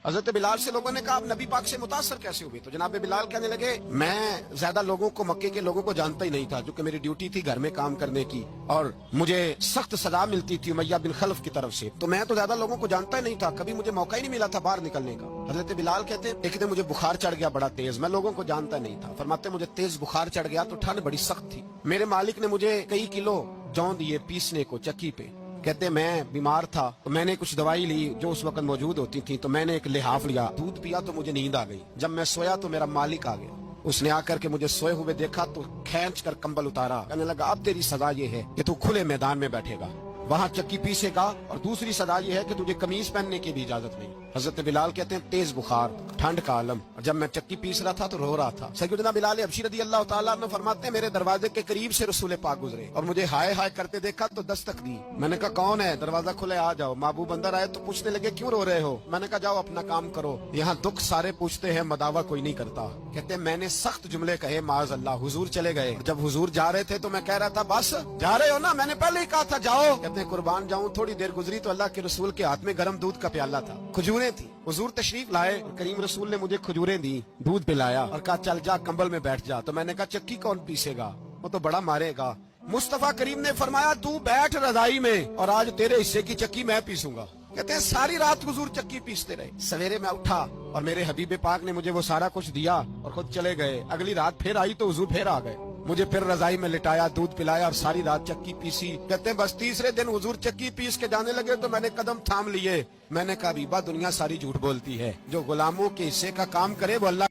حضرت بلال سے لوگوں نے کہا آپ نبی پاک سے متاثر کیسے ہوئے؟ تو جناب بلال کہنے لگے میں زیادہ لوگوں کو، مکے کے لوگوں کو جانتا ہی نہیں تھا، کیونکہ میری ڈیوٹی تھی گھر میں کام کرنے کی اور مجھے سخت سزا ملتی تھی امیہ بن خلف کی طرف سے، تو میں تو زیادہ لوگوں کو جانتا ہی نہیں تھا، کبھی مجھے موقع ہی نہیں ملا تھا باہر نکلنے کا۔ حضرت بلال کہتے ہیں ایک دن مجھے بخار چڑھ گیا بڑا تیز، میں لوگوں کو جانتا نہیں تھا، فرماتے مجھے تیز بخار چڑھ گیا تو ٹھنڈ بڑی سخت تھی، میرے مالک نے مجھے کئی کلو جون دیے پیسنے کو چکی پہ، کہتے میں بیمار تھا تو میں نے کچھ دوائی لی جو اس وقت موجود ہوتی تھی، تو میں نے ایک لحاف لیا، دودھ پیا تو مجھے نیند آ گئی، جب میں سویا تو میرا مالک آ گیا، اس نے آ کر کے مجھے سوئے ہوئے دیکھا تو کھینچ کر کمبل اتارا، کہنے لگا اب تیری سزا یہ ہے کہ تو کھلے میدان میں بیٹھے گا، وہاں چکی پیسے گا، اور دوسری سزا یہ ہے کہ تجھے قمیض پہننے کی بھی اجازت نہیں۔ حضرت بلال کہتے ہیں تیز بخار، ٹھنڈ کا عالم، اور جب میں چکی پیس رہا تھا تو رو رہا تھا۔ سیدنا بلال حبشی رضی اللہ تعالیٰ عنہ فرماتے ہیں میرے دروازے کے قریب سے رسول پاک گزرے اور مجھے ہائے ہائے کرتے دیکھا تو دستک دی، میں نے کہا کون ہے؟ دروازہ کھلے آ جاؤ۔ محبوب اندر آئے تو پوچھنے لگے کیوں رو رہے ہو؟ میں نے کہا جاؤ اپنا کام کرو، یہاں دکھ سارے پوچھتے ہیں مداوا کوئی نہیں کرتا۔ کہتے ہیں میں نے سخت جملے کہے معاذ اللہ، حضور چلے گئے، جب حضور جا رہے تھے تو میں کہہ رہا تھا بس جا رہے ہو نا، میں نے پہلے ہی کہا تھا جاؤ۔ کہتے ہیں قربان جاؤں، تھوڑی دیر گزری تو اللہ کے رسول کے ہاتھ میں گرم دودھ کا پیالہ تھا، کھجوریں تھی، حضور تشریف لائے، کریم رسول نے مجھے کھجوریں دی، دودھ پلایا اور کہا چل جا کمبل میں بیٹھ جا، تو میں نے کہا چکی کون پیسے گا، وہ تو بڑا مارے گا۔ مصطفیٰ کریم نے فرمایا تو بیٹھ رضائی میں اور آج تیرے حصے کی چکی میں پیسوں گا۔ کہتے ہیں ساری رات حضور چکی پیستے رہے، سویرے میں اٹھا اور میرے حبیب پاک نے مجھے وہ سارا کچھ دیا اور خود چلے گئے، اگلی رات پھر آئی تو حضور پھر آ گئے، مجھے پھر رضائی میں لٹایا، دودھ پلایا اور ساری رات چکی پیسی۔ کہتے ہیں بس تیسرے دن حضور چکی پیس کے جانے لگے تو میں نے قدم تھام لیے، میں نے کہا بیبا دنیا ساری جھوٹ بولتی ہے، جو غلاموں کے حصے کا کام کرے وہ اللہ